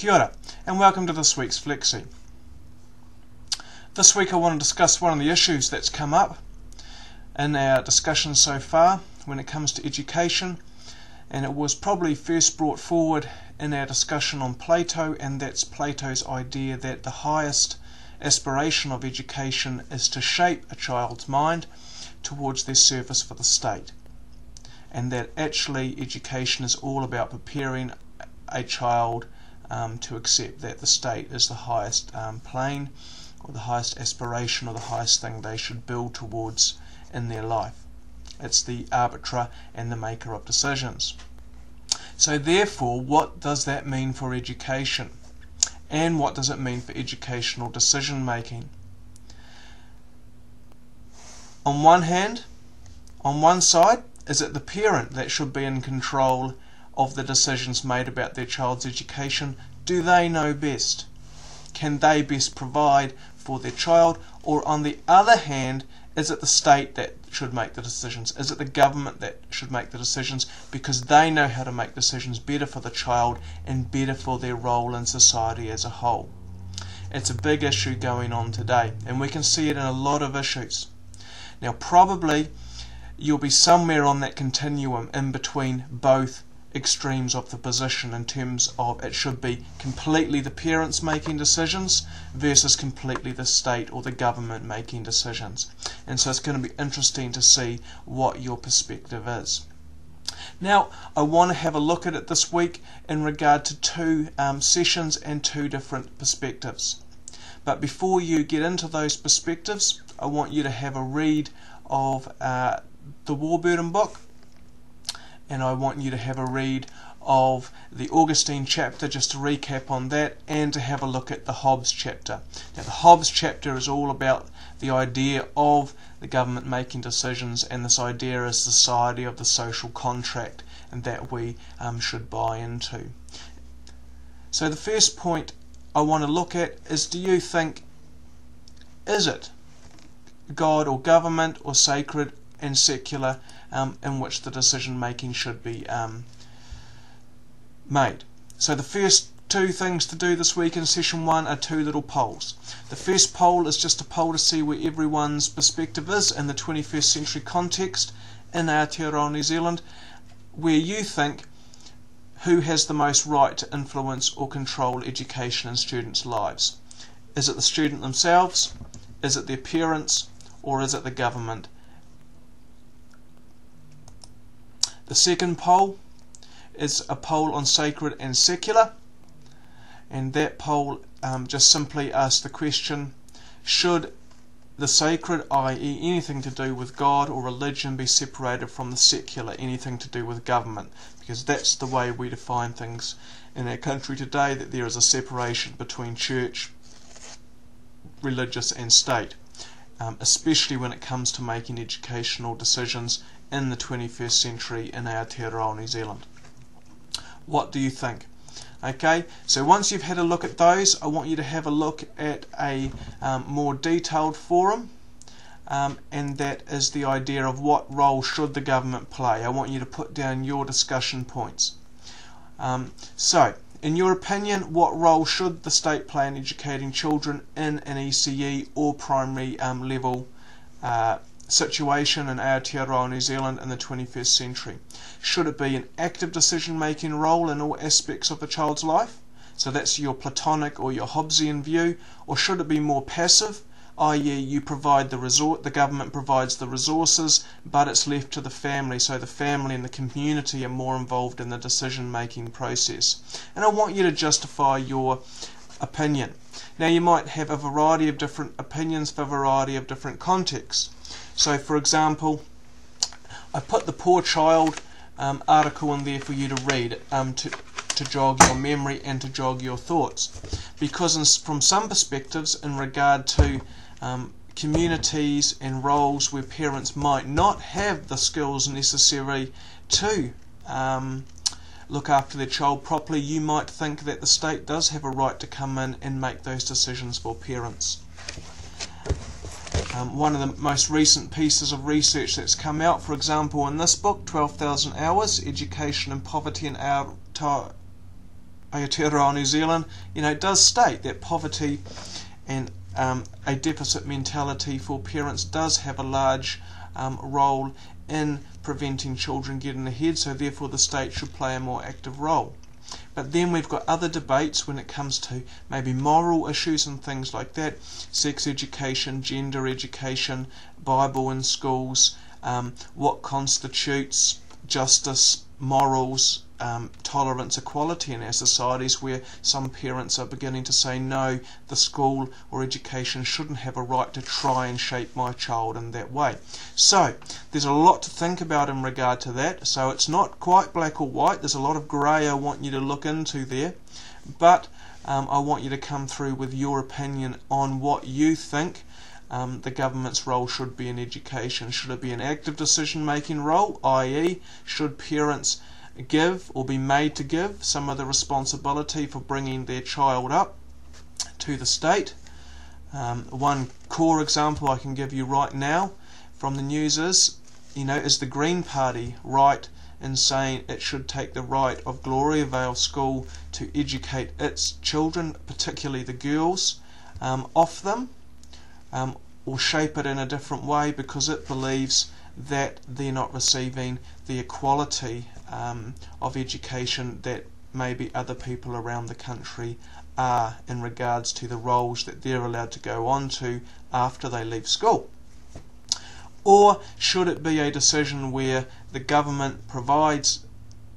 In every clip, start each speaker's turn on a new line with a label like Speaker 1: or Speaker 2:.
Speaker 1: Kia ora, and welcome to this week's Flexi. This week I want to discuss one of the issues that's come up in our discussion so far when it comes to education, and it was probably first brought forward in our discussion on Plato, and that's Plato's idea that the highest aspiration of education is to shape a child's mind towards their service for the state, and that actually education is all about preparing a child to accept that the state is the highest plane, or the highest aspiration, or the highest thing they should build towards in their life. It's the arbiter and the maker of decisions. So therefore, what does that mean for education? And what does it mean for educational decision making? On one hand, on one side, is it the parent that should be in control of the decisions made about their child's education? Do they know best? Can they best provide for their child? Or on the other hand, is it the state that should make the decisions? Is it the government that should make the decisions because they know how to make decisions better for the child and better for their role in society as a whole? It's a big issue going on today, and we can see it in a lot of issues. Now probably you'll be somewhere on that continuum in between both extremes of the position, in terms of it should be completely the parents making decisions versus completely the state or the government making decisions. And so it's going to be interesting to see what your perspective is. Now I want to have a look at it this week in regard to two sessions and two different perspectives. But before you get into those perspectives, I want you to have a read of the Warburton book, and I want you to have a read of the Augustine chapter, just to recap on that, and to have a look at the Hobbes chapter. Now the Hobbes chapter is all about the idea of the government making decisions, and this idea is society of the social contract, and that we should buy into. So the first point I want to look at is, do you think, is it God or government or sacred and secular in which the decision making should be made? So the first two things to do this week in session 1 are two little polls. The first poll is just a poll to see where everyone's perspective is in the 21st century context in Aotearoa, New Zealand, where you think who has the most right to influence or control education in students' lives. Is it the student themselves? Is it their parents? Or is it the government? The second poll is a poll on sacred and secular, and that poll just simply asks the question, should the sacred, i.e. anything to do with God or religion, be separated from the secular, anything to do with government? Because that's the way we define things in our country today, that there is a separation between church, religious and state, especially when it comes to making educational decisions in the 21st century in Aotearoa, New Zealand. What do you think? Okay, so once you've had a look at those, I want you to have a look at a more detailed forum, and that is the idea of what role should the government play. I want you to put down your discussion points. So, in your opinion, what role should the state play in educating children in an ECE or primary level situation in Aotearoa, New Zealand in the 21st century? Should it be an active decision-making role in all aspects of the child's life? So that's your Platonic or your Hobbesian view. Or should it be more passive, i.e. you provide the government provides the resources, but it's left to the family, so the family and the community are more involved in the decision-making process? And I want you to justify your opinion. Now you might have a variety of different opinions for a variety of different contexts. So for example, I put the Poor Child article in there for you to read, to jog your memory and to jog your thoughts, because from some perspectives in regard to communities and roles where parents might not have the skills necessary to look after their child properly, you might think that the state does have a right to come in and make those decisions for parents. One of the most recent pieces of research that's come out, for example, in this book, 12,000 Hours, Education and Poverty in Aotearoa New Zealand, does state that poverty and a deficit mentality for parents does have a large role in preventing children getting ahead, so therefore the state should play a more active role. But then we've got other debates when it comes to maybe moral issues and things like that, sex education, gender education, Bible in schools, what constitutes justice, morals, tolerance, equality in our societies, where some parents are beginning to say, no, the school or education shouldn't have a right to try and shape my child in that way. So there's a lot to think about in regard to that. So it's not quite black or white. There's a lot of grey I want you to look into there, but I want you to come through with your opinion on what you think the government's role should be in education. Should it be an active decision-making role, i.e. should parents give or be made to give some of the responsibility for bringing their child up to the state? One core example I can give you right now from the news is the Green Party right in saying it should take the right of Gloriavale School to educate its children, particularly the girls, off them, or shape it in a different way, because it believes that they're not receiving the equality of education that maybe other people around the country are in regards to the roles that they're allowed to go on to after they leave school. Or should it be a decision where the government provides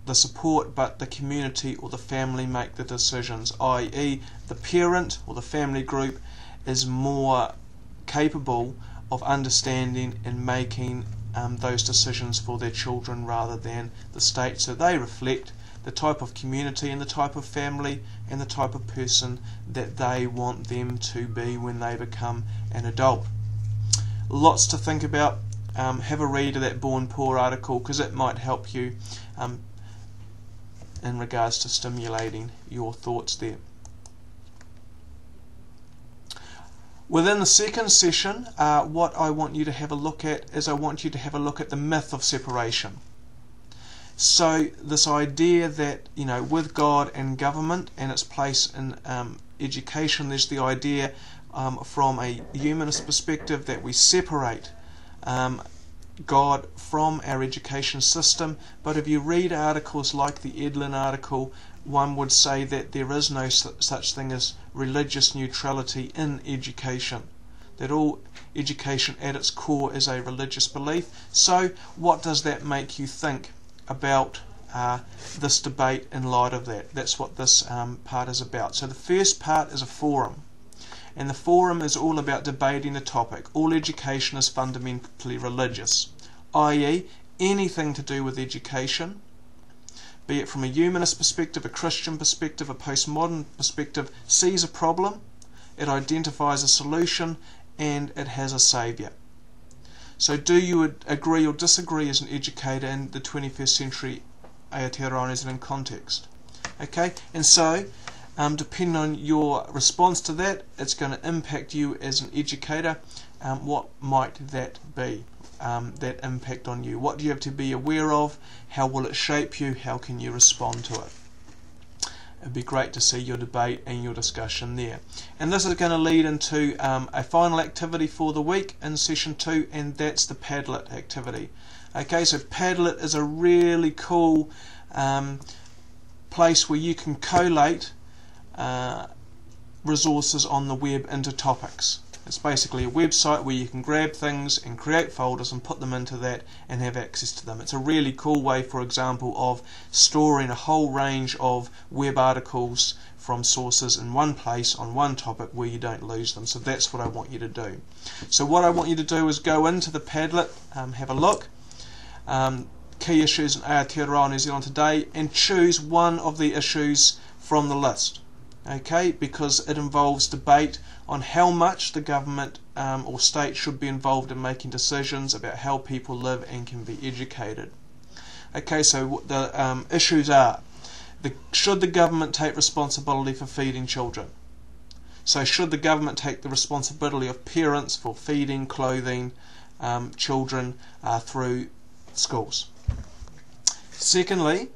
Speaker 1: the support but the community or the family make the decisions, i.e. the parent or the family group is more capable of understanding and making those decisions for their children rather than the state, so they reflect the type of community and the type of family and the type of person that they want them to be when they become an adult. Lots to think about. Have a read of that Born Poor article, because it might help you in regards to stimulating your thoughts there. Within the second session, what I want you to have a look at is I want you to have a look at the myth of separation. So this idea that, with God and government and its place in education, there's the idea from a humanist perspective that we separate God from our education system. But if you read articles like the Edlin article, one would say that there is no such thing as religious neutrality in education, that all education at its core is a religious belief. So what does that make you think about this debate in light of that? That's what this part is about. So the first part is a forum, and the forum is all about debating the topic. All education is fundamentally religious, i.e. anything to do with education, be it from a humanist perspective, a Christian perspective, a postmodern perspective, sees a problem, it identifies a solution, and it has a saviour. So do you agree or disagree as an educator in the 21st century Aotearoa New Zealand context? Okay, and so depending on your response to that, it's going to impact you as an educator. What might that be? That impact on you? What do you have to be aware of? How will it shape you? How can you respond to it? It'd be great to see your debate and your discussion there. And this is going to lead into a final activity for the week in session 2, and that's the Padlet activity. Okay, so Padlet is a really cool place where you can collate resources on the web into topics. It's basically a website where you can grab things and create folders and put them into that and have access to them. It's a really cool way, for example, of storing a whole range of web articles from sources in one place on one topic where you don't lose them. So that's what I want you to do. So what I want you to do is go into the Padlet, have a look, key issues in Aotearoa New Zealand today, and choose one of the issues from the list. Okay, because it involves debate on how much the government or state should be involved in making decisions about how people live and can be educated. Okay, so the issues are, should the government take responsibility for feeding children? So should the government take the responsibility of parents for feeding, clothing children through schools? Secondly,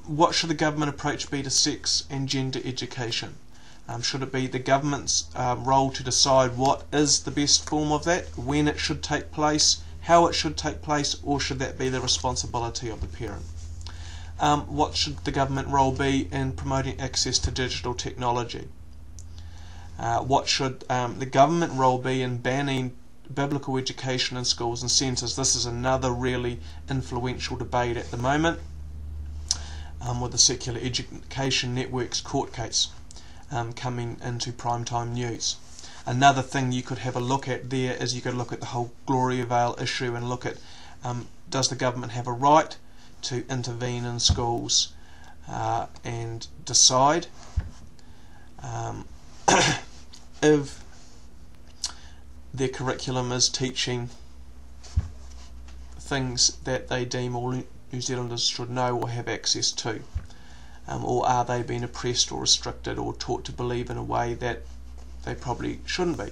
Speaker 1: what should the government approach be to sex and gender education? Should it be the government's role to decide what is the best form of that, when it should take place, how it should take place, or should that be the responsibility of the parent? What should the government role be in promoting access to digital technology? What should the government role be in banning biblical education in schools and centres? This is another really influential debate at the moment, with the Secular Education Network's court case coming into primetime news. Another thing you could have a look at there is you could look at the whole Gloria Vale issue and look at does the government have a right to intervene in schools and decide if their curriculum is teaching things that they deem all New Zealanders should know or have access to, or are they being oppressed or restricted or taught to believe in a way that they probably shouldn't be.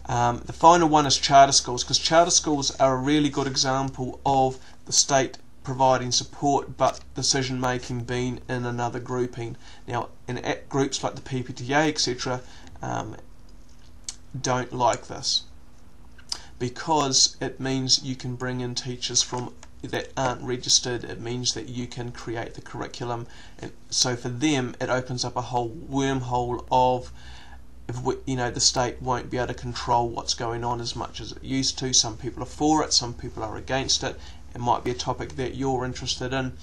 Speaker 1: The final one is charter schools, because charter schools are a really good example of the state providing support but decision making being in another grouping. Now, in groups like the PPTA, etc., don't like this, because it means you can bring in teachers from that aren't registered. It means that you can create the curriculum, and so for them it opens up a whole wormhole of, the state won't be able to control what's going on as much as it used to. Some people are for it, some people are against it. It might be a topic that you're interested in,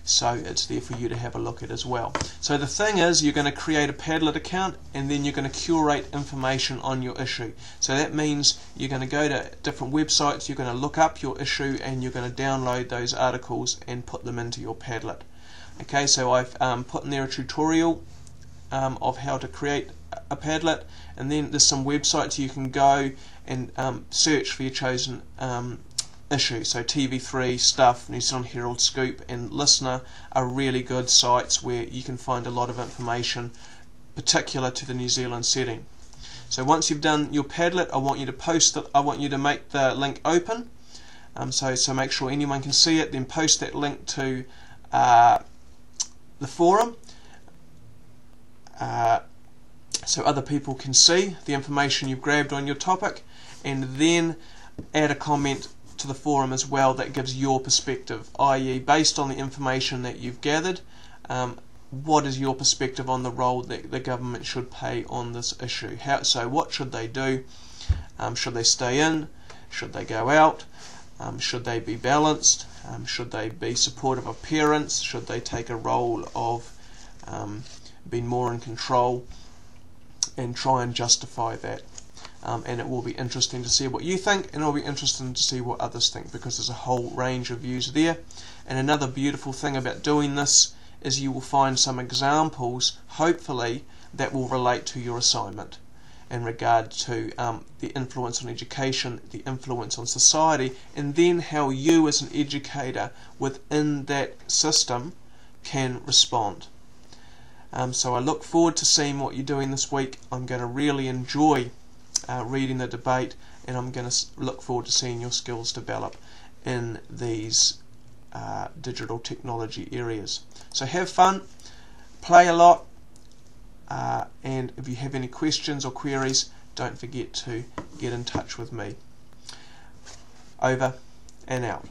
Speaker 1: so it's there for you to have a look at as well. So the thing is, you're going to create a Padlet account and then you're going to curate information on your issue. So that means you're going to go to different websites, you're going to look up your issue, and you're going to download those articles and put them into your Padlet. Okay, so I've put in there a tutorial of how to create a Padlet, and then there's some websites you can go and search for your chosen issue. So TV3, Stuff, New Zealand Herald, Scoop and Listener are really good sites where you can find a lot of information particular to the New Zealand setting. So once you've done your Padlet, I want you to post it. I want you to make the link open, so make sure anyone can see it, then post that link to the forum so other people can see the information you've grabbed on your topic, and then add a comment to the forum as well that gives your perspective, i.e. based on the information that you've gathered, what is your perspective on the role that the government should play on this issue? So what should they do? Should they stay in? Should they go out? Should they be balanced? Should they be supportive of parents? Should they take a role of being more in control, and try and justify that? And it will be interesting to see what you think, and it'll be interesting to see what others think, because there's a whole range of views there. And another beautiful thing about doing this is you will find some examples, hopefully, that will relate to your assignment in regard to the influence on education, the influence on society, and then how you as an educator within that system can respond. So I look forward to seeing what you're doing this week. I'm going to really enjoy reading the debate, and I'm going to look forward to seeing your skills develop in these digital technology areas. So have fun, play a lot, and if you have any questions or queries, don't forget to get in touch with me. Over and out.